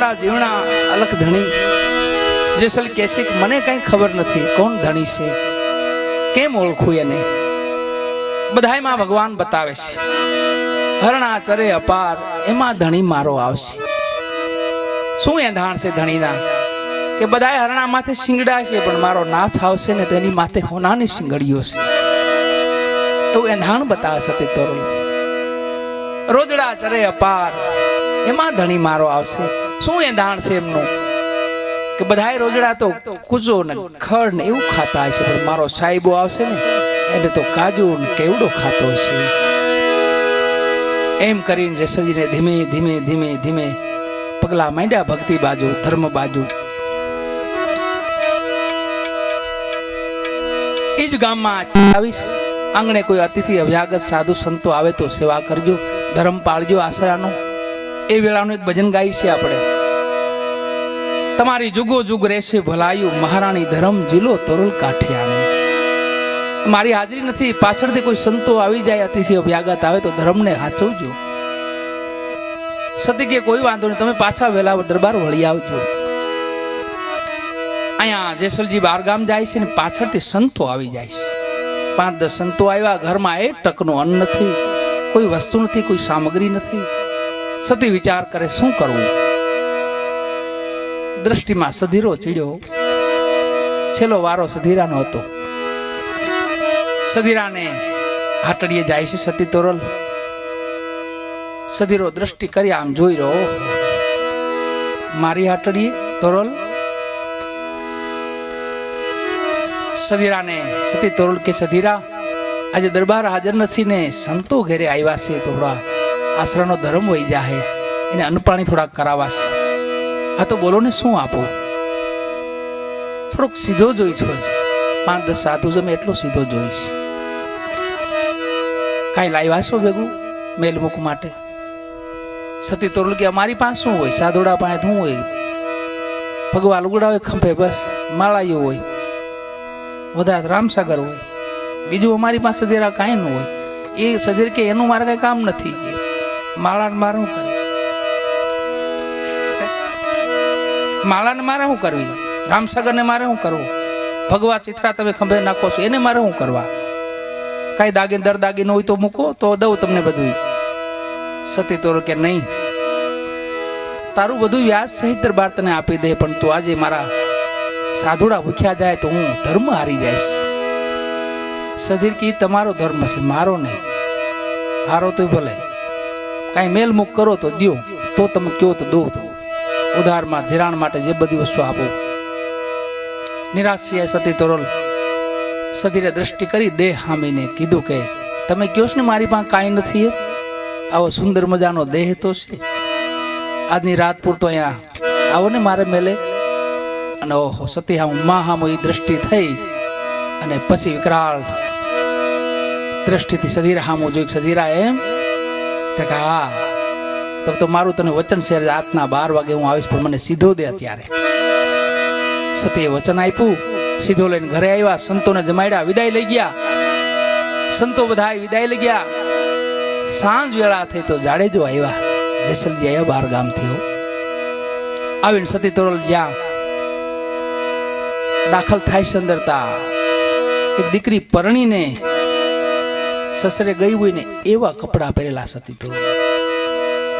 થોડા જીવણા અલખ ધણી જેસલ કહેશે કે મને કઈ ખબર નથી કોણ ધણી છે, કેમ ઓળખું એને. બધાયમાં ભગવાન બતાવે છે હરણા ચરે અપાર એમાં ધણી મારો આવશે. શું એંધાણ છે ધણીના કે બધાય હરણા માથે શિંગડા છે પણ મારો નાથ આવશે ને તેની માથે હોનાની શિંગડીઓ છે. એવું એંધાણ બતાવે સતી તોરલ. રોજડા ચરે અપાર એમાં ધણી મારો આવશે. શું એંધાણ છે એમનું કે બધાય રોજડા તો કૂચો ને ખડ ને એવું ખાતા હશે પણ મારો સાહેબો આવશે ને એને તો કાજુ ને કેવડો ખાતો હશે. એમ કરીને જેસલજીને ધીમે ધીમે ધીમે ધીમે પગલા માંડ્યા ભક્તિ બાજુ, ધર્મ બાજુ. એ જ ગામમાં 24 આંગણે કોઈ અતિથિ અભ્યાગત સાધુ સંતો આવે તો સેવા કરજો, ધર્મ પાળજો આશરાનો. એ વેળાનું એક ભજન ગાઈ છે આપણે. તમારી જુગો જુગ રહેશે ભલાયું મહારાણી ધર્મ જિલ્લો તોરલ કાઠિયાણી. મારી હાજરી નથી, પાછળથી કોઈ સંતો આવી જાય અતિથિ અભ્યાગત આવે તો ધર્મને હાચવજો. સતી કે કોઈ વાંધો નહીં, તમે પાછા વેલા દરબાર વળી આવજો. અહીંયા જેસલજી બાર ગામ જાય છે ને પાછળથી સંતો આવી જાય છે. 5-10 સંતો આવ્યા, ઘરમાં એક ટકનું અન્ન નથી, કોઈ વસ્તુ નથી, કોઈ સામગ્રી નથી. સતી વિચાર કરે શું કરવું. દ્રષ્ટિમાં સધીરો ચીડ્યો. છેલ્લો વારો સધીરાનો હતો. સધીરાને હાટડીએ જાય છે સતી તોરલ. સધીરો દ્રષ્ટિ કરી આમ જોઈ રહ્યો, મારી હાટડીએ તોરલ. સધીરાને સતી તોરલ કે સધીરા આજે દરબાર હાજર નથી ને સંતો ઘેરે આવ્યા છે, થોડા આશરાનો ધર્મ વહી જાય, એને અન્નપાણી થોડાક કરાવવા છે. આ તો બોલો ને શું આપો. થોડોક સીધો જોઈ છો, 5-10 સાધુ જમે એટલો સીધો જોઈશ. કાંઈ લાવ્યા છો ભેગું મેલમુખ માટે? સતી તોરલ કે અમારી પાસે શું હોય, સાધુડા પાસે શું હોય, ભગવા લુગડા હોય ખંભે, બસ માળાઈઓ હોય, વધારે રામસાગર હોય, બીજું અમારી પાસે સધીરા કાંઈ ન હોય. એ સધીર કે એનું મારે કઈ કામ નથી, કે માળાને મારે શું કરે, માળાને મારે શું કરવી, રામસાગરને મારે શું કરવું, ભગવા ચિત્રા તમે ખંભે નાખો છો એને મારે શું કરવા, કાંઈ દાગીને દર દાગીને હોય તો મૂકો તો દઉં તમને બધું. સતી તોરલ કે નહીં, તારું બધું વ્યાજ સહિત દરબાર તને આપી દે, પણ તું આજે મારા સાધુડા ભૂખ્યા જાય તો હું ધર્મ હારી જઈશ. સધીર કી તમારો ધર્મ છે, મારો નહીં. હારો તો ભલે, કાંઈ મેલ મુખ કરો તો દો, તો તમે કહો તો દો, તો ઉધારમાં ધિરાણ માટે જે બધી વસ્તુ આપો. નિરાશ છે સતી તોરલ. સધીરે દ્રષ્ટિ કરી દેહ હામીને કીધું કે તમે કહો છો ને મારી પાસે કાંઈ નથી, આવો સુંદર મજાનો દેહ તો છે, આજની રાત પૂરતો અહીંયા આવો ને મારે મેલે. અને ઓહો સતી હામો એ દ્રષ્ટિ થઈ અને પછી વિકરાળ દ્રષ્ટિથી સધીરા હામો જોઈ. સધીરા એમ કે હા તો મારું તને વચન છે, રાતના 12 વાગે હું આવીશ, પણ મને સીધો દે અત્યારે. સતીએ વચન આપ્યું, સીધો લઈને ઘરે આવ્યા, સંતોને જમાડ્યા, વિદાય લઈ ગયા. સંતો બધા વિદાય લઈ ગયા. સાંજ વેળા થઈ તો જાડેજો આવ્યા, જેસલજી આવ્યા 12 ગામથી. આવીને સતી તોરલ જ્યાં દાખલ થાય છે અંદર, તા એક દીકરી પરણીને સસરે ગઈ હોય ને એવા કપડા પહેરેલા સતી તોરલ,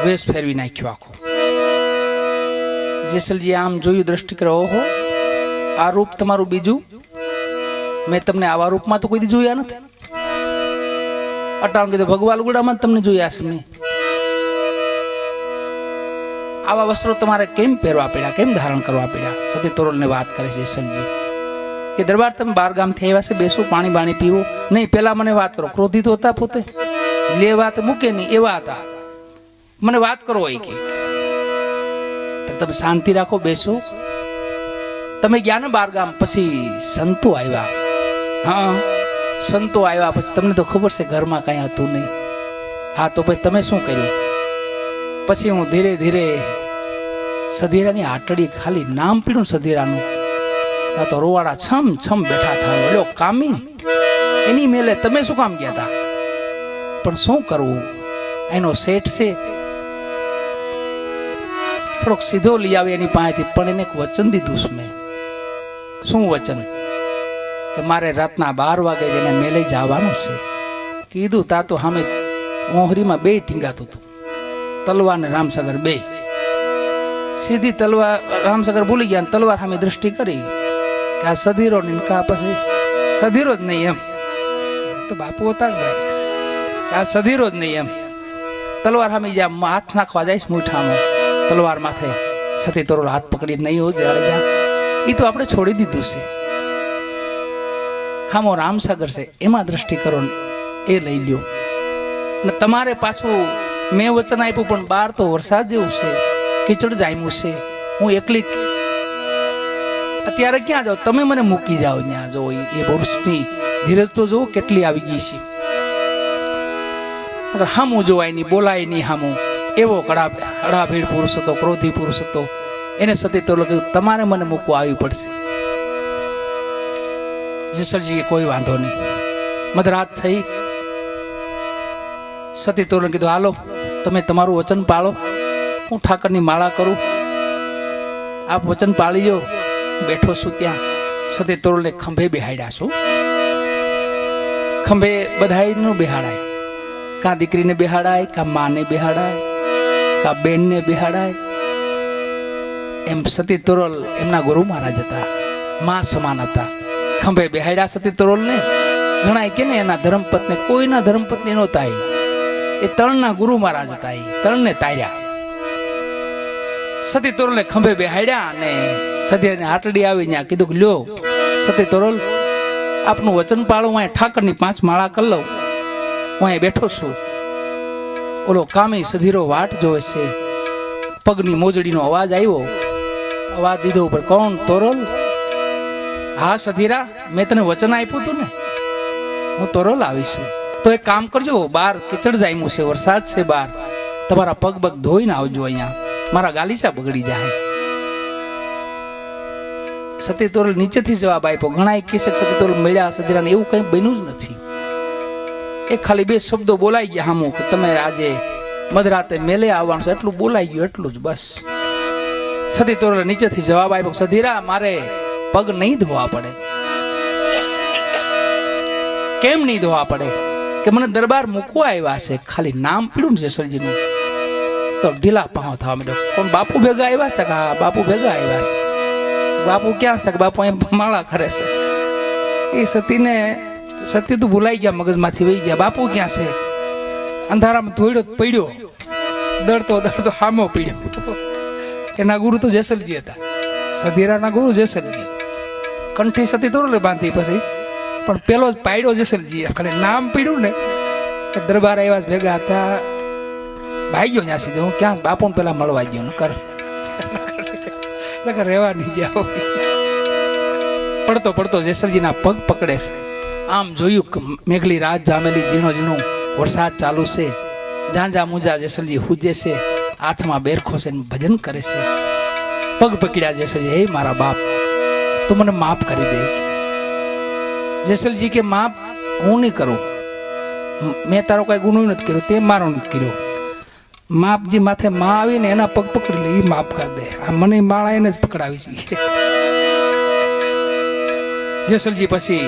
વેશ ફેરવી નાખ્યો આખો. જેસલજી આમ જોયું, દ્રષ્ટિ કરે, ઓહો આ રૂપ તમારું બીજું, મેં તમને આવા રૂપમાં તો કોઈ દી જોયા નથી. અટાણ કીધું ભગવા લુગડામાં જ તમને જોયા છે મેં. આવા વસ્ત્રો તમારે કેમ પહેરવા પડ્યા, કેમ ધારણ કરવા પડ્યા? સતી તોરલને વાત કરે છે જેસલજી કે દરબાર તમે 12 ગામથી આવ્યા છે, બેસો, પાણી બાણી પીવો. નહીં, પેલા મને વાત કરો. ક્રોધિત હતા પોતે, લે વાત મૂકે નહીં એવા હતા. મને વાત કરો હોય કે તમે શાંતિ રાખો, બેસો. તમે ગયા ને 12 ગામ, પછી સંતો આવ્યા. હા, સંતો આવ્યા પછી તમને તો ખબર છે ઘરમાં કાંઈ હતું નહીં. હા, તો પછી તમે શું કર્યું? પછી હું ધીરે ધીરે સધીરાની હાટડી, ખાલી નામ પીડું સધીરાનું, તો રોવાડા છમ છમ બેઠા થાય. લો કામી એની મેલે તમે શું કામ ગયા હતા? પણ શું કરવું, એનો શેઠ છે થોડોક સીધો લઈ આવે એની પાસેથી, પણ એને એક વચન દીધું છે મેં. શું વચન? કે મારે રાતના 12 વાગે એને મેલે જવાનું છે. કીધું તા તો સામે ઓહરીમાં 2 ટીંગાતું હતું, તલવાર ને રામસાગર 2. સીધી તલવાર રામસાગર ભૂલી ગયા, તલવાર સામે દ્રષ્ટિ કરી કે આ સધીરો ને કા પછી સધીરો જ નહીં એમ. તો બાપુ હતા ને આ સધીરો જ નહીં એમ. તલવાર સામે જ્યાં હાથ નાખવા જાય મૂઠામાં તલવાર માથે, સતી તરોલ હાથ પકડી નહીં હોય જાડેજા, એ તો આપણે છોડી દીધું છે. હામો રામસાગર છે એમાં દ્રષ્ટિ કરો ને એ લઈ લ્યો. ને તમારે પાછું મેં વચન આપ્યું, પણ બહાર તો વરસાદ જેવું છે, કીચડ જામ્યું છે, હું એકલી અત્યારે ક્યાં જાઉં? તમે મને મૂકી જાઓ ત્યાં. જો એ પુરુષની ધીરજ તો જો કેટલી આવી ગઈ છે. હામું જોવાય નહીં, બોલાય નહીં હામું. એવો અડાભીડ પુરુષ હતો, ક્રોધી પુરુષ હતો. એને સતી તો કીધું તમારે મને મૂકવા આવી પડશે. જેસલજીએ કોઈ વાંધો નહીં. મધરાત થઈ, સતી તોરણે કીધું હાલો તમે તમારું વચન પાળો, હું ઠાકરની માળા કરું, આપ વચન પાળી લો. બેઠો છું ત્યાં. સતી તોરણને ખંભે બેહાડ્યા છું. ખંભે બધાયનું બેહાડાય, કાં દીકરીને બેહાડાય, કાં માને બેહાડાય, કાં બેનને બેહાડાય. એમ સતી તોરલ એમના ગુરુ મહારાજ હતા, મા સમાન હતા. ખંભે બેહાડ્યા સતી તોરલને. ઘણા કે ને એના ધર્મપત્ની, કોઈના ધર્મપત્ની નહોતા, એ તળના ગુરુ મહારાજ હતા. એ તળને તાર્યા. સતી તોરલને ખંભે બેહાડ્યા અને સતીને આટડી આવી ત્યાં કીધું કે લ્યો સતી તોરલ, આપનું વચન પાળો, હું ઠાકરની 5 માળા કરી લઉં. હું અહીં બેઠો છું. ઓલો કામી સધીરો વાટ જોવે છે. પગની મોજડીનો અવાજ આવ્યો. અવાજ દીધો ઉપર, કોણ? તોરલ? હા સધીરા, મેં તને વચન આપ્યું હતું ને, હું તોરલ આવીશું. તો એક કામ કરજો, બહાર કીચડ જામ્યું છે, વરસાદ છે બહાર, તમારા પગ પગ ધોઈને આવજો અહીંયા, મારા ગાલીચા બગડી જાય. સતી તોરલ નીચેથી જવાબ આપ્યો. ઘણા કિસ્સક સતી તોરલ મળ્યા સધીરાને, એવું કંઈ બન્યું જ નથી. એ ખાલી 2 શબ્દો બોલાઈ ગયા હામું કે તમે આજે મધરાતે મેલે આવવાનું છે, એટલું બોલાઈ ગયું, એટલું જ બસ. સતી તોરલે નીચેથી જવાબ આપ્યો, સધીરા મારે પગ નહીં ધોવા પડે. કેમ નહીં ધોવા પડે? કે મને દરબાર મૂકવા આવ્યા છે, ખાલી નામ પીડ્યું ને જેસલજીનું તો ઢીલા પાવ થવા માંડ્યો. કોણ? બાપુ ભેગા આવ્યા છે? હા બાપુ ભેગા આવ્યા છે. બાપુ ક્યાં છે? બાપુ એમ માળા કરે છે. એ સતીને સતી તો ભૂલાઈ ગયા, મગજમાંથી વહી ગયા. બાપુ ક્યાં છે? અંધારામાં ધોઈડો પડ્યો, દળતો હામો પીડ્યો. એના ગુરુ તો જેસલજી હતા, સધીરાના ગુરુ જેસલજી. કંઠી સતી તોરલે બાંધી પછી, પણ પેલો જ પાડ્યો જેસલજી. ખાલી નામ પીડ્યું ને દરબાર આવ્યા ભેગા હતા. ભાઈ ગયો ત્યાં સીધો. હું ક્યાં? બાપુને પેલા મળવા ગયો. નકર રહેવા નહીં ગયા. પડતો જેસલજીના પગ પકડે છે. આમ જોયું કે મેઘલી રાત જામેલી, ઝીણો ઝીણો વરસાદ ચાલુ છે. ઝાંઝા મુંજા જેસલજી હુજે છે, હાથમાં બેરખો છે, ભજન કરે છે. પગ પકડ્યા જેસલજી, હે મારા બાપ, તું મને માફ કરી દે. જેસલજી કે માફ હું નહીં કરું, મેં તારો કઈ ગુનો નથી કર્યો, તે મારો નથી કર્યો. માપજી માથે માં આવીને એના પગ પકડી લે, એ માફ કરી દે. આ મને માળા એને જ પકડાવી છે. જેસલજી પછી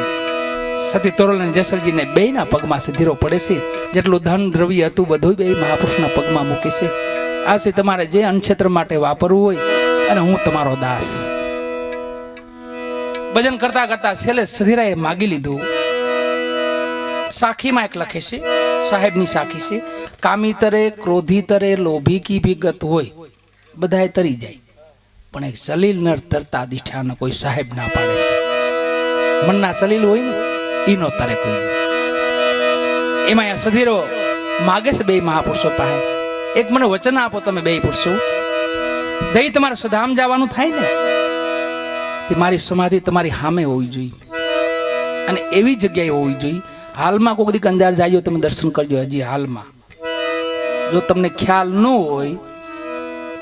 સતી તોરલ અને જેસલજીને 2ના પગમાં સધીરો પડે છે. જેટલું ધન દ્રવ્ય હતું બધું 2 મહાપુરુષના પગમાં મૂકે છે. આથી તમારે જે અન્નક્ષેત્ર માટે વાપરવું હોય, અને હું તમારો દાસ. ભજન કરતા કરતા છેલ્લે સધીરાએ માગી લીધું. સાખીમાં એક લખે છે, સાહેબની સાખી છે, કામી તરે, ક્રોધી તરે, લોભી કી વિગત હોય બધાએ તરી જાય, પણ એક સલીલ નર તરતા દીઠાનો કોઈ સાહેબ ના પાડે છે. મનના સલીલ હોય ને ઈનો તરે કોઈ નહીં. એમાં આ સધીરો માગે છે 2 મહાપુરુષો પાસે, એક મને વચન આપો તમે 2 પુરુષો, દઈ તમારે સધામ જવાનું થાય ને, તે મારી સમાધિ તમારી સામે હોવી જોઈએ, અને એવી જગ્યાએ હોવી જોઈએ. હાલમાં કોઈ દી અંજાર જાજો, તમે દર્શન કરજો. હજી હાલમાં જો તમને ખ્યાલ ન હોય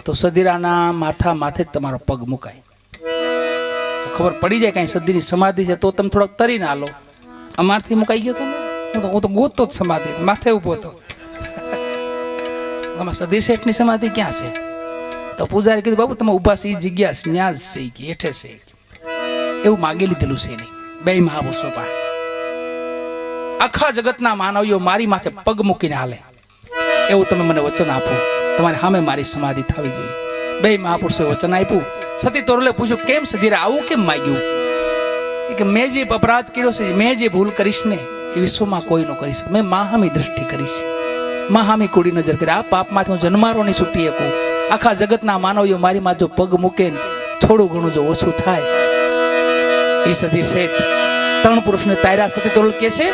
તો સધીરાના માથા માથે જ તમારો પગ મુકાય. ખબર પડી જાય કઈ સધીની સમાધિ છે તો તમે થોડાક તરીને હાલો. અમારથી મુકાઈ ગયો તો હું તો ગોતતો જ સમાધિ, માથે ઉભો હતો. આમાં સધી શેઠની સમાધિ ક્યાં છે? તો પૂજારી કીધું બાપુ તમે ઊભા છે એ જગ્યા ન્યાજ છે કે હેઠે છે એવું માગી લીધેલું છે નહીં બે મહાપુરુષો પાસે આખા જગતના માનવીઓ મારી માથે પગ મૂકીને હાલે એવું તમે મને વચન આપો તમારી સામે મારી સમાધિ થવી જોઈએ બે મહાપુરુષોએ વચન આપ્યું સતી તોરલે પૂછ્યું કેમ સધીરે આવું કેમ માગ્યું કે મેં જે અપરાધ કર્યો છે મેં જે ભૂલ કરીશ ને એ વિશ્વમાં કોઈ ન કરી શકે મેં માહામી દ્રષ્ટિ કરીશ માહામી કુડી નજર કરી આ પાપમાંથી હું જન્મારો નહીં છૂટી શકું આખા જગતના માનવીઓ મારી માં જો પગ મૂકે ને થોડું ઘણું જો ઓછું થાય એ સધીર શેઠ ત્રણ પુરુષને તાર્યા સતી તોરલ કે છે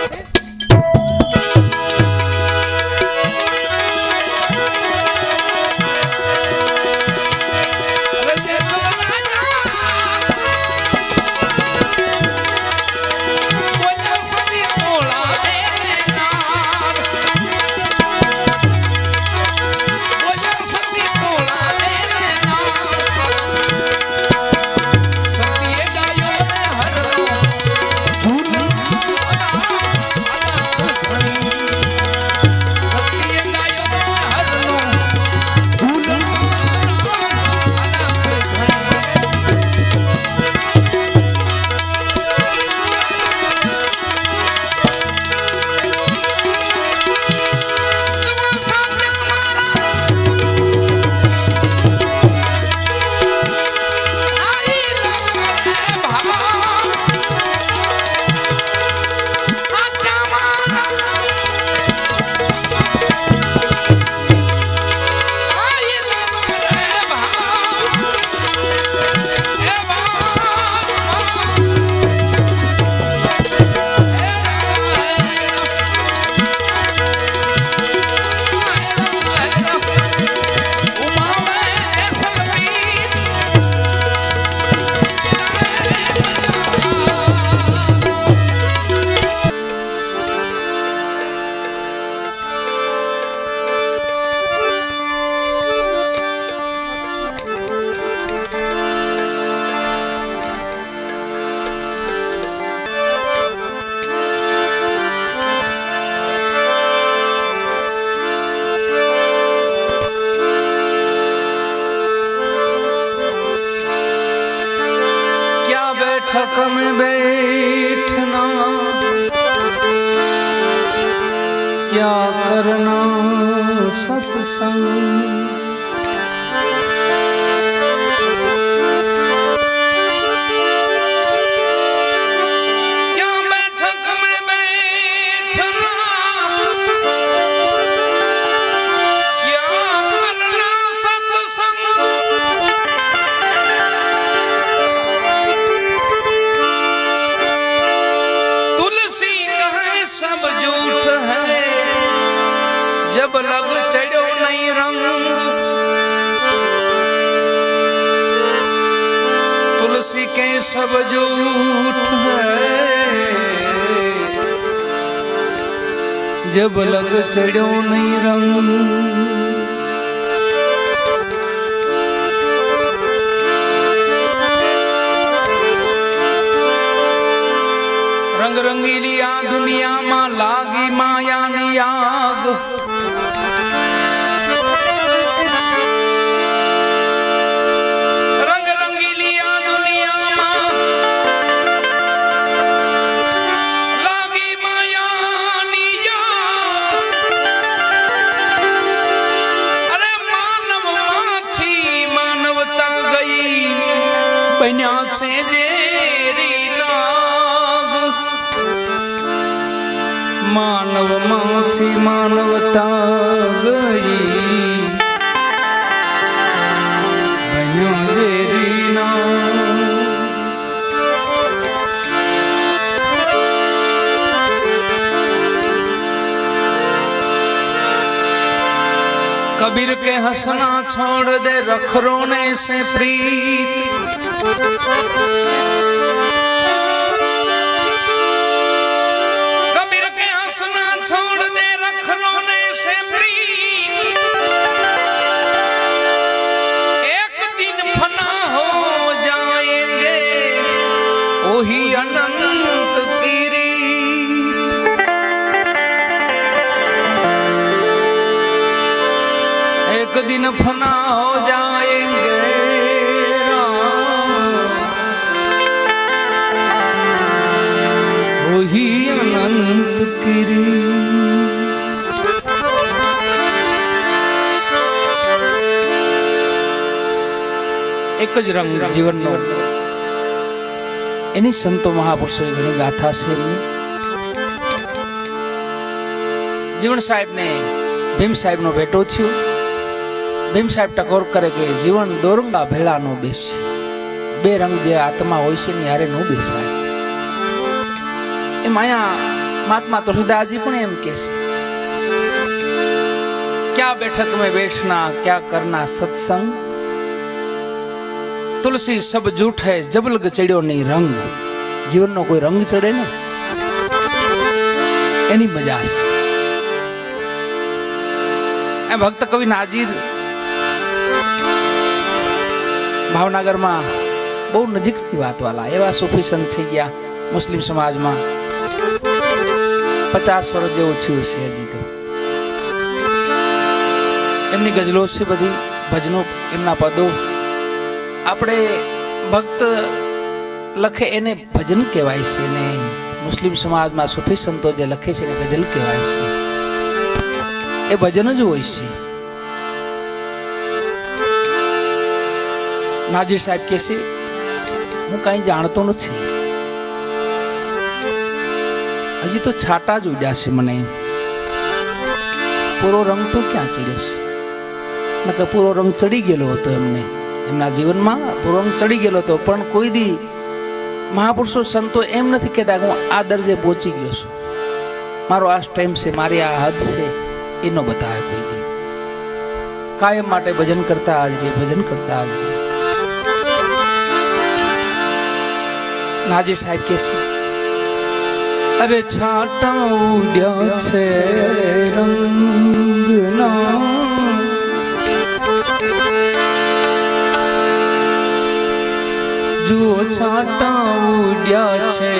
बैठक में बैठना क्या करना सत्संग क्या बैठक में बैठना क्या करना सत्संग सब झूठ है जब लग चढ़ो नहीं रंग तुलसी के सब झूठ है जब लग चढ़ो नहीं रंग रंग रंगीली आ दुनिया में लागी माया नी आग रंग रंगीली आ दुनिया में लागी माया नी आग अरे मानव माथी मानवता गई बन्या से जेरी मानव माथी मानवता गई बन्या जेरी ना कबीर के हंसना छोड़ दे रख रोने से प्रीत छोड़ दे रख रोने से प्रीत एक दिन फना हो जाएंगे वही अनंत की रीत एक दिन फना हो जाएंगे ફકીરી એક જ રંગ જીવનનો એની સંતો મહાપુરુષોએ ઘણી ગાથા છે એમની. જીવણ સાહેબને ભીમ સાહેબનો ભેટો થયો. ભીમ સાહેબ ટકોર કરે કે જીવન દોરંગા ભેલા નો બેસે, બે રંગ જે આત્મા હોય છે ની હારે નો બેસાય. એમ અહીંયા મહાત્મા તુલસીદાસજી પણ એમ કહે છે, ક્યાં બેઠક મેં બેઠના ક્યાં કરના સત્સંગ, તુલસી સબ જૂઠ હૈ જબલગ ચડ્યો નહીં રંગ. જીવનનો કોઈ રંગ ચડે ને એની મજા છે. એમ ભક્ત કવિ નાજીર ભાવનગરમાં બહુ નજીકની વાત વાળા એવા સૂફી સંત થઈ ગયા મુસ્લિમ સમાજમાં. 50 વર્ષ જેવું થયું છે હજી તો. એમની ગઝલો છે બધી, ભજનો, એમના પદો. આપણે ભક્ત લખે એને ભજન કહેવાય છે ને મુસ્લિમ સમાજમાં સૂફી સંતો જે લખે છે એને ગઝલ કહેવાય છે. એ ભજન જ હોય છે. નાજીર સાહેબ કહે છે, હું કાંઈ જાણતો નથી, હજી તો છાટા જ ઉડ્યા છે મને, પૂરો રંગ તો ક્યાં ચડ્યો છે. નકર પૂરો રંગ ચડી ગયેલો હતો એમને, એમના જીવનમાં પૂરો રંગ ચડી ગયેલો હતો. પણ કોઈ દી મહાપુરુષો સંતો એમ નથી કહેતા કે હું આ દરજે પહોંચી ગયો છું, મારો આ ટાઈમ છે, મારી આ હદ છે, એનો બતાવે કોઈ દી. કાયમ માટે ભજન કરતા હાજરી, ભજન કરતા હાજરી. નાજીર સાહેબ કે છે, અરે છાટા ઉડ્યા છે રંગના, જુઓ છાટા ઉડ્યા છે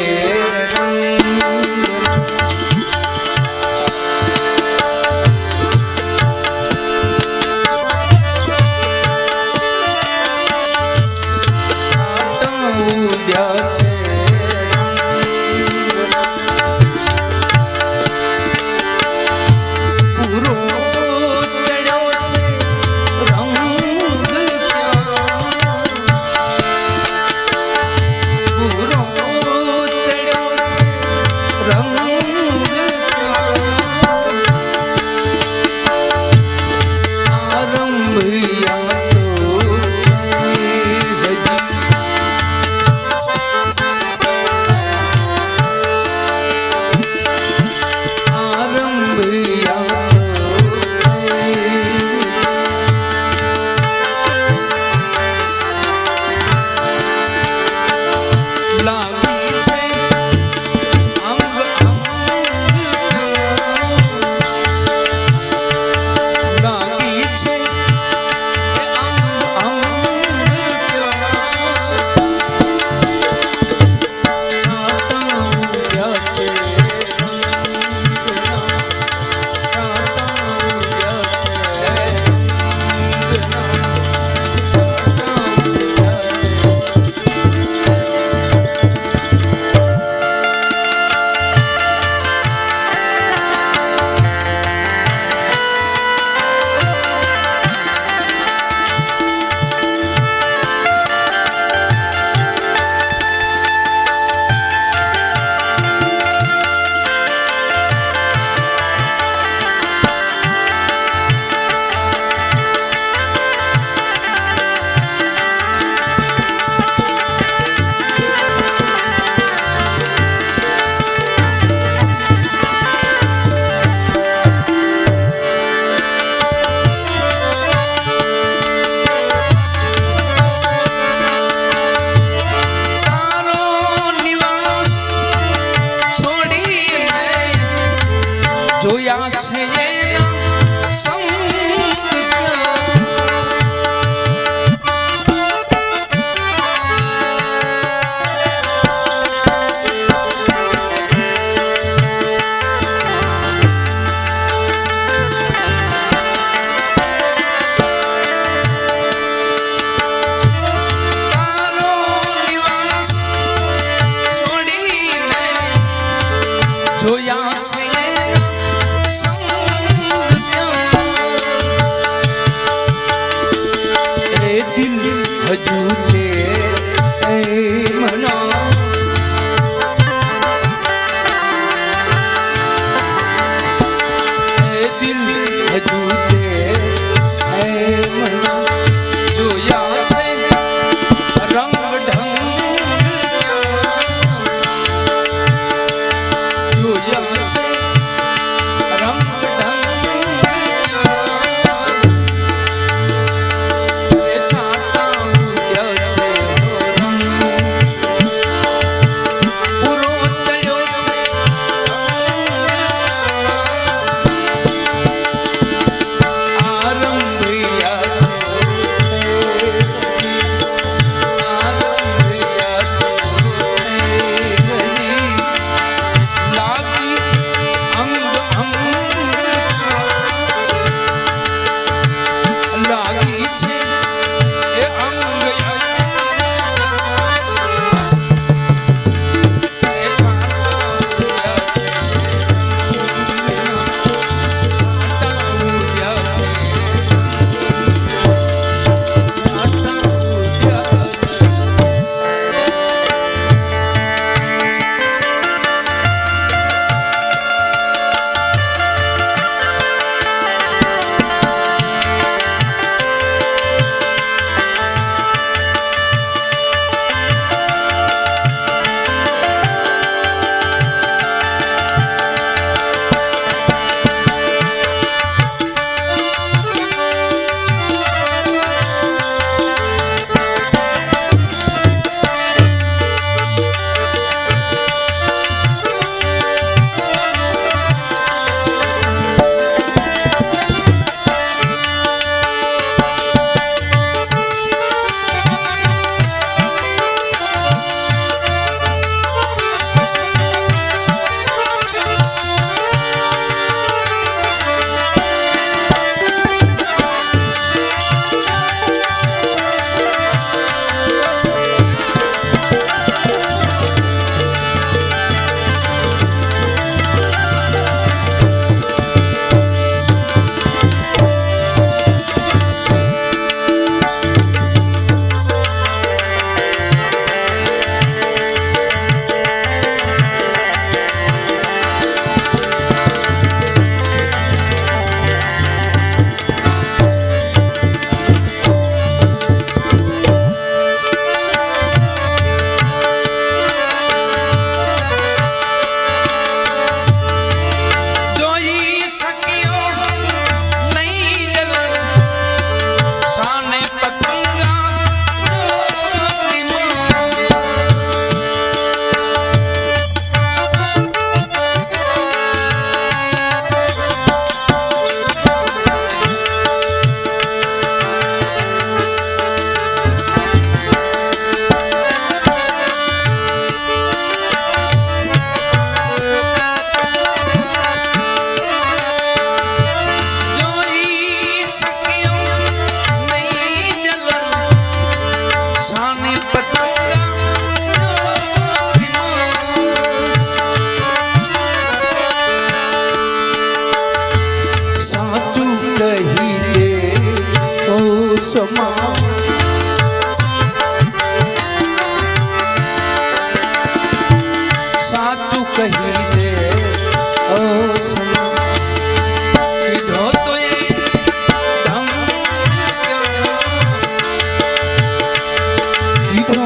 જોયા છે એના સંગ જોયા છે સાચું કહી દે ઓ સમા સાચું કહી દે ઓ સમા કીધો તો એ કીધો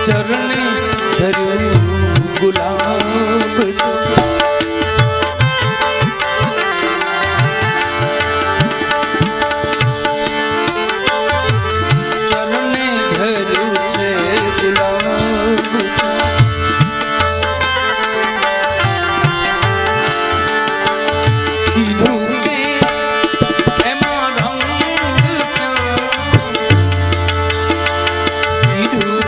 ચરણે ધર્યું ગુલાબ ચરણે ધર્યું છે ગુલાબ કીધું કે એમાં રંગ કીધું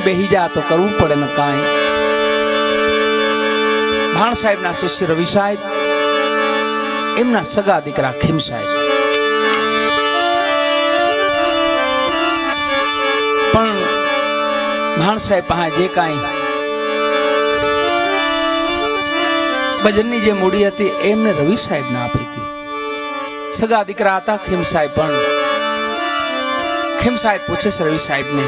બેહી જા તો કરવું પડે ને કાંઈ. ભાણ સાહેબના શિષ્ય રવિ સાહેબ, એમના સગા દીકરા ખીમ સાહેબ. પણ ભાણ સાહેબ પાસે જે કાંઈ ભજનની જે મૂડી હતી એમને રવિ સાહેબ ને આપી હતી. સગા દીકરા હતા ખીમ સાહેબ. પણ ખીમ સાહેબ પૂછે છે રવિ સાહેબ ને,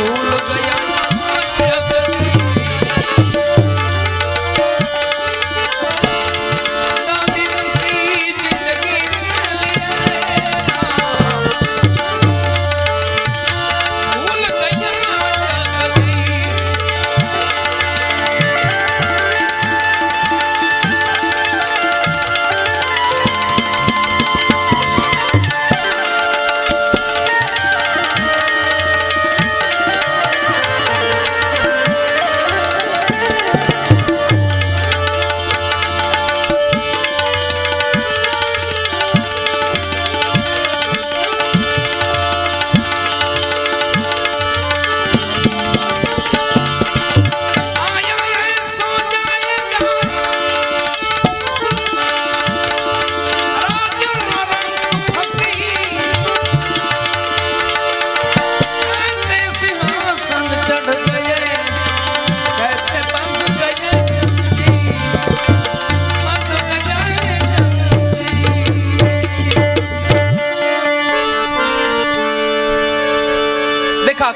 ભૂલ ગયા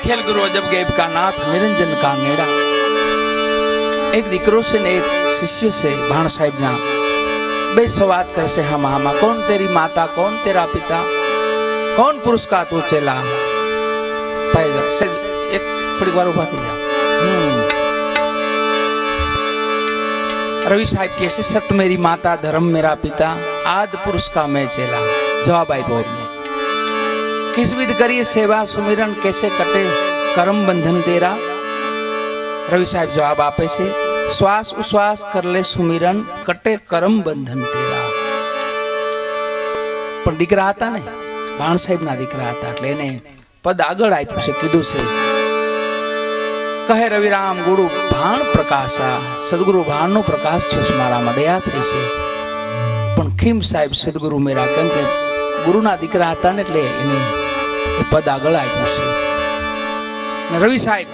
खेल गुरु जब गैब का नाथ निरंजन का नेड़ा एक દીકરો से ने एक शिष्य से भाण साहिब ना बे सवाल कर से हम हामा कौन तेरी माता कौन तेरा पिता कौन पुरुष का तू चेला पाए से एक थोड़ी बार उभा थी जा रवि साहिब कैसे सत मेरी माता धर्म मेरा पिता आद पुरुष का मैं चेला जवाब आई बोल ने किस विध करिए सेवा सुमिरन कैसे कटे कर्म बंधन तेरा रवि साहब जवाब आपे से श्वास उश्वास कर ले सुमिरन कटे कर्म बंधन तेरा पण दीकरा હતા ને ભાણ સાહેબ ના દીકરા હતા એટલે એને પદ આગળ આપ્યું છે કીધું છે કહે રવિરામ ગુરુ ભાણ પ્રકાશા સદગુરુ ભાણનો પ્રકાશ છે મારામાં દયા થઈ છે પણ ખીમ સાહેબ સદગુરુ મેરા કેમ કે ગુરુના દીકરા હતા ને એટલે એને એ પદ આગળ આપ્યું છે રવિ સાહેબ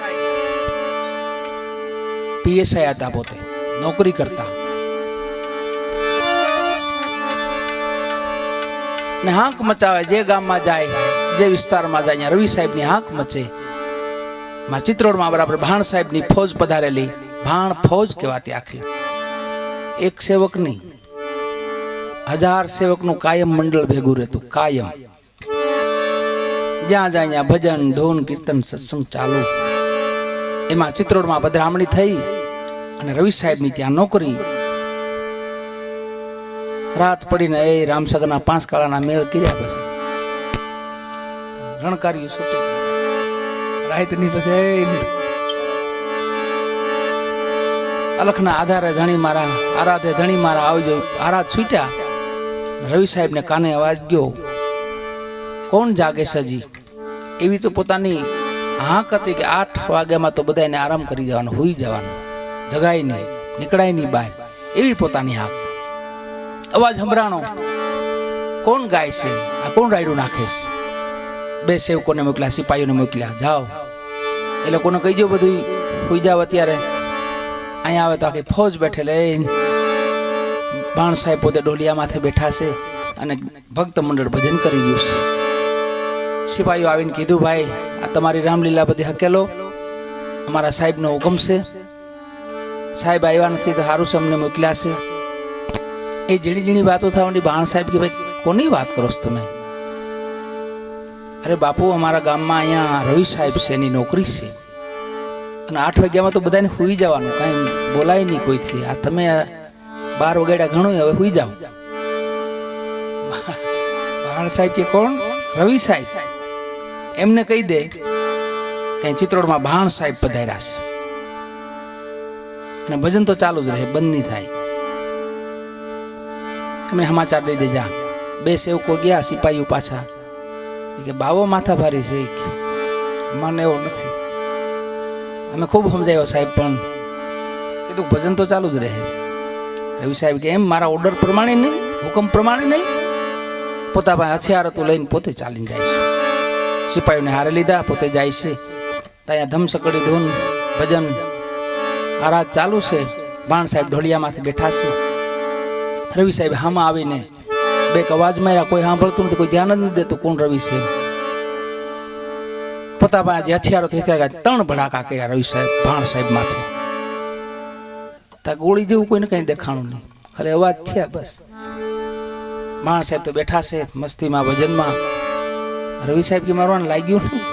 પીએસઆઈ હતા પોતે નોકરી કરતા ને હાંક મચાવે જે ગામમાં જાય જે વિસ્તારમાં જાય રવિ સાહેબની હાંક મચે માં ચિત્રોડમાં બરાબર ભાણ સાહેબની ફોજ પધારેલી ભાણ ફોજ કહેવાતી આખી એક સેવક નહીં 1000 સેવકનું કાયમ મંડળ ભેગું રહેતું કાયમ જ્યાં જાય ત્યાં ભજન ધૂન કીર્તન સત્સંગ ચાલુ એમાં ચિત્રોડમાં પધરામણી થઈ અને રવિ સાહેબની ત્યાં નોકરી રાત પડીને એ રામસગરના 5 કાળાના મેળ કર્યા પછી રણકારીઓ છૂટી રાતની પછી અલખના આધારે ધણી મારા આરાધે ધણી મારા આવજો આરાધ છૂટ્યા રવિ સાહેબને કાને અવાજ ગયો કોણ જાગે સજી એવી તો પોતાની હાંક હતી કે 8 વાગ્યામાં તો બધાને આરામ કરી જવાનું હોઈ જવાનું જગાય નહીં નીકળાય નહીં બહાર એવી પોતાની હાંક અવાજ સંભળાણો કોણ ગાય છે આ કોણ રાયડું નાખે છે 2 સેવકોને મોકલ્યા સિપાહીઓને મોકલ્યા જાઓ એ લોકોને કહી દો બધું હોઈ જાવ અત્યારે અહીંયા આવે તો આખી ફોજ બેઠેલે ભાણ સાહેબ પોતે ડોલિયા માથે બેઠા છે અને ભક્ત મંડળ ભજન કરી રહ્યું છે સિપાહીઓ આવીને કીધું ભાઈ આ તમારી રામલીલા બધી હકેલો અમારા સાહેબનો હુકમ છે સાહેબ આવ્યા નથી તો સારું છે અમને મોકલ્યા છે એ ઝીણી ઝીણી વાતો થવાની ભાણ સાહેબ કે ભાઈ કોની વાત કરો છો તમે અરે બાપુ અમારા ગામમાં અહીંયા રવિ સાહેબ છે એની નોકરી છે અને 8 વાગ્યામાં તો બધાને સુઈ જવાનું કાંઈ બોલાય નહીં કોઈથી આ તમે 12 વગાડ્યા ઘણું હવે સુઈ જાઓ ભાણ સાહેબ કે કોણ રવિ સાહેબ એમને કહી દે કે ચિત્રોડમાં ભાણ સાહેબ પધાર્યા છે અને ભજન તો ચાલુ જ રહે બંધ નહીં થાય તમે સમાચાર દઈ દેજા 2 સેવકો ગયા સિપાહીઓ પાછા કે બાવો માથા ભારી છે મને એવો નથી અમે ખૂબ સમજાયો સાહેબ પણ કીધું ભજન તો ચાલુ જ રહે રવિ સાહેબ કે એમ મારા ઓર્ડર પ્રમાણે નહીં હુકમ પ્રમાણે નહીં પોતા પાસે હથિયાર તો લઈને પોતે ચાલીને જાય છે સિપાહીઓને હારે લીધા પોતે જાય છે ત્યાં ધમસકડી ધૂન ભજન આરાધ ચાલુ છે ભાણ સાહેબ ઢોલિયામાંથી બેઠા છે રવિ સાહેબ હામાં આવીને 2 અવાજ માર્યા કોઈ સાંભળતું નથી કોઈ ધ્યાન જ નથી દેતું કોણ રવિ છે પોતા પાસે જે હથિયારો ત્રણ ભડાકા કર્યા રવિ સાહેબ ભાણ સાહેબ માથે. તા ગોળી જેવું કોઈને કઈ દેખાણું નહીં, ખાલી અવાજ થયા બસ. ભાણ સાહેબ તો બેઠા છે મસ્તીમાં ભજનમાં. રવિ સાહેબ કે મારવાને લાગ્યું નહીં.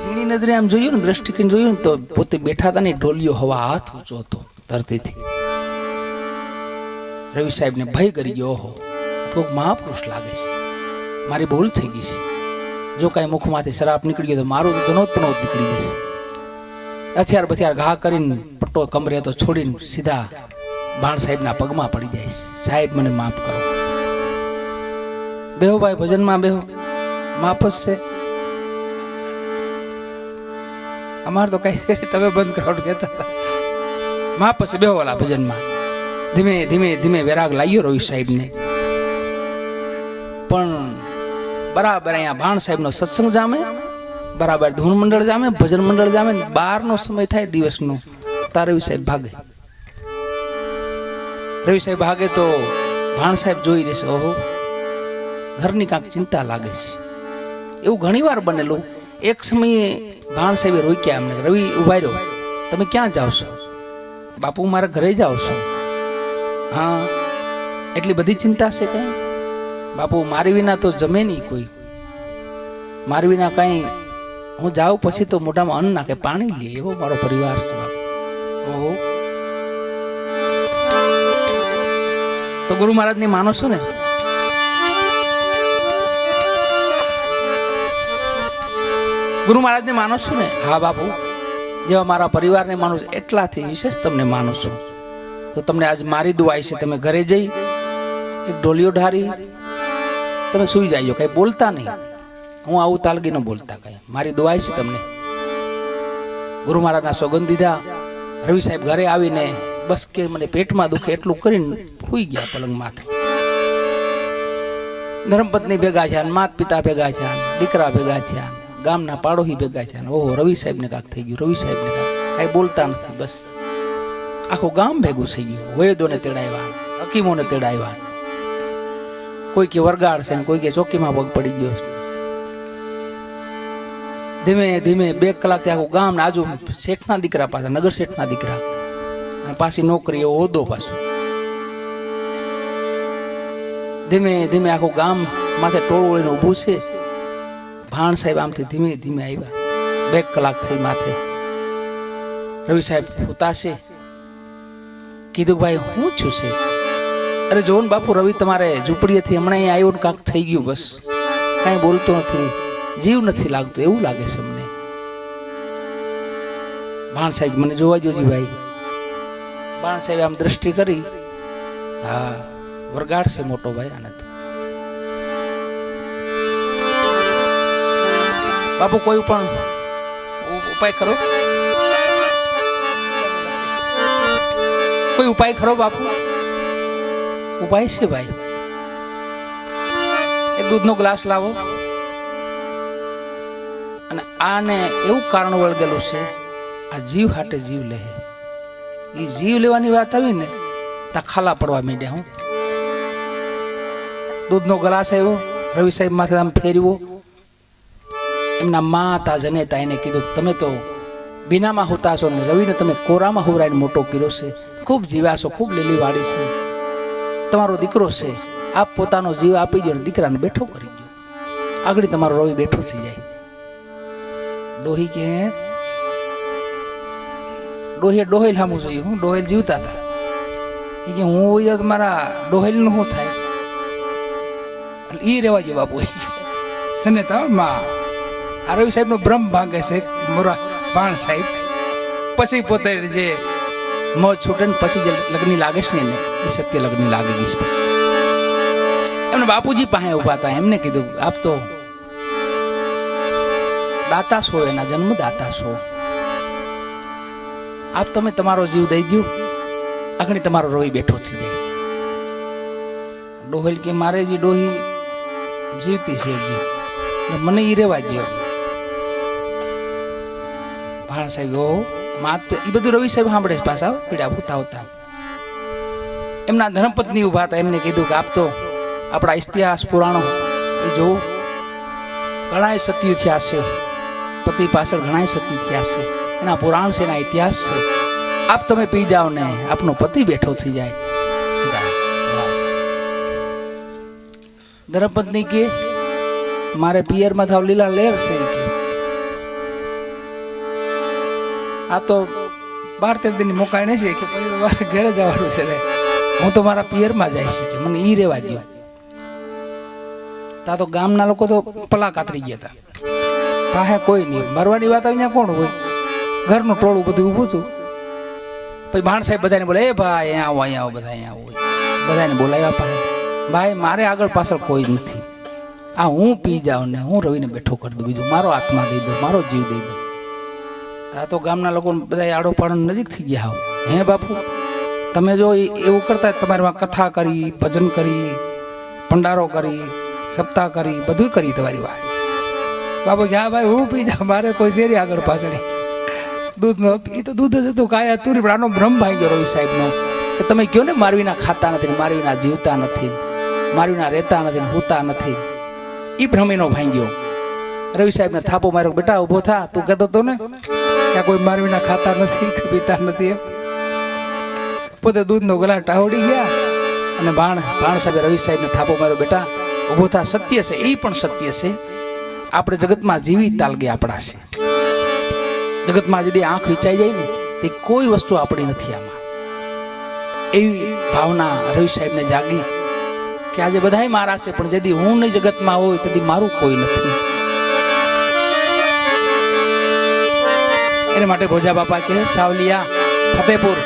ઝીણી નજરે આમ જોયું ને, દ્રષ્ટિકોણ જોયું ને, તો પોતે બેઠા હતા ને ઢોલિયો હવા હાથ ઊંચો હતો ધરતીથી. રવિ સાહેબ ને ભય કરી ગયો, ઓહો તો મહાપુરુષ લાગે છે, મારી ભૂલ થઈ ગઈ છે. જો કાંઈ મુખમાંથી શરાબ નીકળી ગયો તો મારું તો દનોતપણો નીકળી જશે. હથિયાર બથિયાર ઘા કરીને પટ્ટો કમરે તો છોડીને સીધા ભાણ સાહેબના પગમાં પડી જાય છે. સાહેબ મને માફ કરો. બેહો ભાઈ, ભજનમાં બેહો, માફ જ છે. અમારે તો કઈ તમે બંધ કરો કહેતા હતા, માફ છે. બેહો વાલા ભજનમાં. ધીમે ધીમે ધીમે વૈરાગ લાગ્યો રવિ સાહેબને. પણ બરાબર અહીંયા ભાણ સાહેબનો સત્સંગ જામે, બરાબર ધૂન મંડળ જામે, ભજન મંડળ જામે, 12નો સમય થાય દિવસનો, તાર રવિ સાહેબ ભાગે. રવિ સાહેબ ભાગે તો ભાણ સાહેબ જોઈ રહેશે, ઓહો ઘરની કાંક ચિંતા લાગે છે. એવું ઘણી વાર બનેલું. એક સમયે ભાણ સાહેબે રોક્યા એમને, રવિ ઉભા રહ્યો, તમે ક્યાં જાઓ છો? બાપુ મારા ઘરે જાઓ છો. હા, એટલી બધી ચિંતા છે કઈ? બાપુ મારી વિના તો જમે નહીં કોઈ, મારી વિના કઈ, હું જાઉં પછી તો મોઢામાં અન્ન નાખે, પાણી લે, એવો મારો પરિવાર છે. ઓહો, તો ગુરુ મહારાજ ને માનો છો ને? ગુરુ મહારાજ ને માનો છો ને? હા બાપુ, જેવા મારા પરિવારને માનું છું એટલાથી વિશેષ તમને માનું છું. તો તમને આજ મારી દુઆ છે, તમે ઘરે જઈ એક ઢોલિયો ઢારી તમે સુઈ જાજો, કઈ બોલતા નહીં. હું આવું તાલગી ન બોલતા કઈ. મારી દુઆ છે તમને. ગુરુ મહારાજના સોગંદ દીધા. રવિ સાહેબ ઘરે આવીને બસ કે મને પેટમાં દુખે એટલું કરીને સુઈ ગયા પલંગ માથે. ધર્મપત્ની ભેગા થયા, માતા પિતા ભેગા થયા, દીકરા ભેગા થયા, ગામના પાડોશી ભેગા થયા. ઓહો, રવિ સાહેબ ને કાંક થઈ ગયું, રવિ સાહેબ ને કાંઈ બોલતા નથી. બસ આખું ગામ ભેગું થઈ ગયું. વૈદોને તેડાવ્યા, હકીમોને તેડાવ્યા. કોઈ કે વરગાડ છે, કોઈ કે ચોકીમાં પગ પડી ગયો છે. ધીમે ધીમે 2 કલાકથી આખું ગામ ને આજુ શેઠના દીકરા પાછા, નગર શેઠના દીકરા, અને પાછી નોકરી, એવો હોદ્દો પાછો. ધીમે ધીમે આખું ગામ માથે ટોળું વળીને ઊભું છે. ભાણ સાહેબ આમથી ધીમે ધીમે આવ્યા. 2 કલાક થઈ માથે. રવિ સાહેબ હોતા છે. કીધું ભાઈ હું છું છે? અરે જોન બાપુ, રવિ તમારે ઝૂંપડીએથી હમણાં અહીંયા આવ્યો ને કાંક થઈ ગયું, બસ કાંઈ બોલતો નથી, જીવ નથી લાગતો, એવું લાગે છે મને. ભાણ સાહેબ મને જોવા જોજી ભાઈ. ભાણ સાહેબ આમ દ્રષ્ટિ કરી. હા, વરગાડ છે મોટો ભાઈ આને તો. બાપુ કોઈ પણ ઉપાય કરો, કોઈ ઉપાય ખરો બાપુ? ઉપાય છે ભાઈ. એક દૂધનો ગ્લાસ લાવો, અને આને એવું કારણ વળગેલું છે, આ જીવ હાટે જીવ લે. એ જીવ લેવાની વાત આવી ને તા ખાલા પડવા માંડ્યા. હું દૂધનો ગ્લાસ આવ્યો, રવિ સાહેબ માથે આમ ફેરવ્યો. એમના માતા જનેતા એને કીધું, તમે તો બીનામાં હોતા છો ને રવિને તમે કોરામાં હોરાઈને મોટો કર્યો છે, ખૂબ જીવ્યા છો, ખૂબ લીલી વાળી છે, તમારો દીકરો છે, આપ પોતાનો જીવ આપી ગયો, દીકરાને બેઠો કરી ગયો, આગળ તમારો રવિ બેઠો થઈ જાય. ડોહી કે ડોહેલ સામું જોયું, હું ડોહેલ જીવતા હતા. એ કે હું હોય તો મારા ડોહેલનું શું થાય? એ રેવા જો બાપુ છે તા માં. આ રવિ સાહેબનો બ્રહ્મ ભાંગે છે મોરા ભાણ સાહેબ. પછી પોતે જે મોજ છૂટે ને પછી જે લગ્ન લાગે છે ને એ સત્ય લગ્ન લાગી ગઈ. પછી એમને બાપુજી પાસે ઉભા હતા. એમને કીધું, આપ તો દાતા છો, એના જન્મદાતા છો, આપ તમે તમારો જીવ દઈ દો, આગળ તમારો રવિ બેઠો છે. ડોહેલ કે મારે જે ડોહી જીવતી છે હજી, મને ઈ રેવા ગયો. ભાણ સાહેબ એ બધું રવિ સાહેબ સાંભળે છે પાછા પીડા હોતા હોતા. એમના ધર્મપત્ની ઉભા હતા. એમને કીધું કે આપ તો આપણા ઇતિહાસ પુરાણો એ જોવો, ઘણા સત્ય થયા છે, પતિ પાછળ ઘણા સતી થયા છે, એના પુરાણ છે, એના ઇતિહાસ છે. આપ તમે પી જાઓ ને આપનો પતિ બેઠો થઈ જાય. સીતારામ. ધર્મપત્ની કે મારે પિયરમાં થાવ લીલા લેર છે કે આ તો 12-13 દિનની મોકાઈ છે કે પછી મારે ઘરે જવાનું છે. હું તો મારા પિયરમાં જાય છે કે મને ઈ રેવા દો. તા તો ગામના લોકો તો પલા કાતરી ગયા હતા. પાસે કોઈ નહીં, મરવાની વાત અહીંયા કોણ હોય? ઘરનું ટોળું બધું ઊભું હતું. પછી ભાણ સાહેબ બધાને બોલે, એ ભાઈ અહીંયા આવો, અહીંયા આવો, બધા અહીંયા આવો. બધાને બોલાવ્યા પાસે. ભાઈ મારે આગળ પાછળ કોઈ નથી, આ હું પી જાઉં ને હું રવિને બેઠો કરી દઉં, બીજું મારો આત્મા દઈ દઉં, મારો જીવ દઈ દઉં. તા તો ગામના લોકો બધા આડો પાડો નજીક થઈ ગયા. હે બાપુ, તમે જો એવું કરતા તમારી કથા કરી, ભજન કરી, ભંડારો કરી, સપ્તાહ કરી, બધું કરી તમારી વાત. બાપુ કે હા ભાઈ હું પી જાઉં, મારે કોઈ શેરી આગળ પાછળ. દૂધનો એ તો દૂધ જ હતું, કાયા તુરી. પણ આનો ભ્રમ ભાઈ ગયો રવિ સાહેબનો કે તમે કહો ને મારી વિના ખાતા નથી, મારી વિના જીવતા નથી, મારી વિના રહેતા નથી, હોતા નથી. એ ભ્રમ એનો ભાંગ્યો. રવિ સાહેબને થાપો માર્યો, બેટા ઊભો થા, તું કહેતો હતો ને કે કોઈ મારી વિના ખાતા નથી કે પીતા નથી. પોતે દૂધનો ગલા ટાવડી ગયા અને ભાણ સાહેબે રવિ સાહેબને થાપો માર્યો, બેટા ઊભો થા. સત્ય છે, એ પણ સત્ય છે. આપણે જગતમાં જીવી તાલગે આપણા છે. જગતમાં જદી આંખ વિચાઈ જાય ને તે કોઈ વસ્તુ આપણી નથી. આમાં એવી ભાવના રવિ સાહેબને જાગી કે આજે બધાય મારા છે, પણ જદી હું નહીં જગતમાં હોય તેથી મારું કોઈ નથી. એને માટે ભોજા બાપા કે સાવલિયા ફતેપુર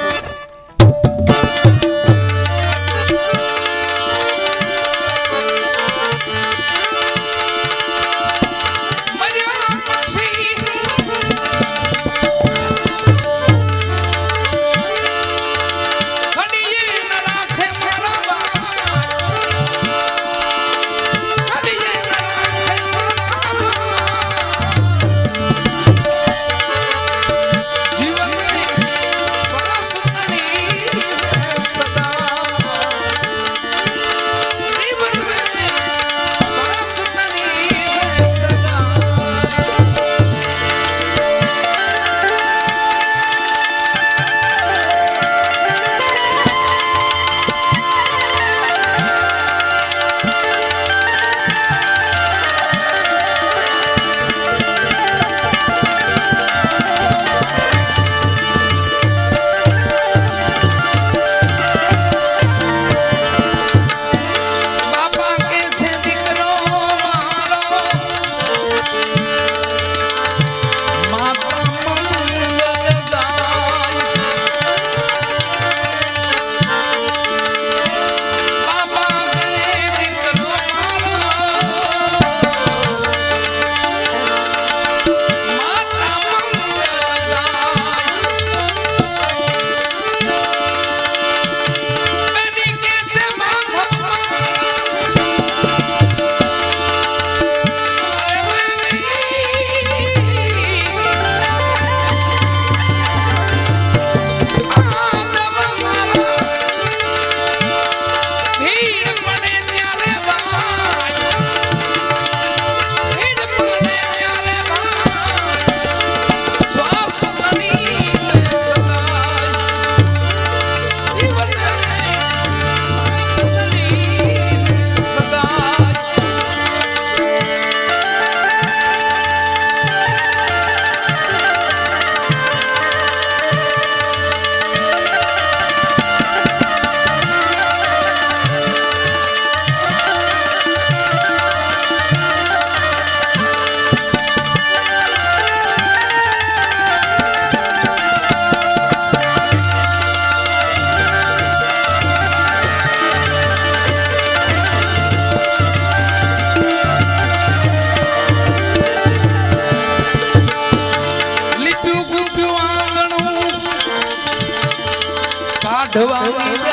કાઢવાની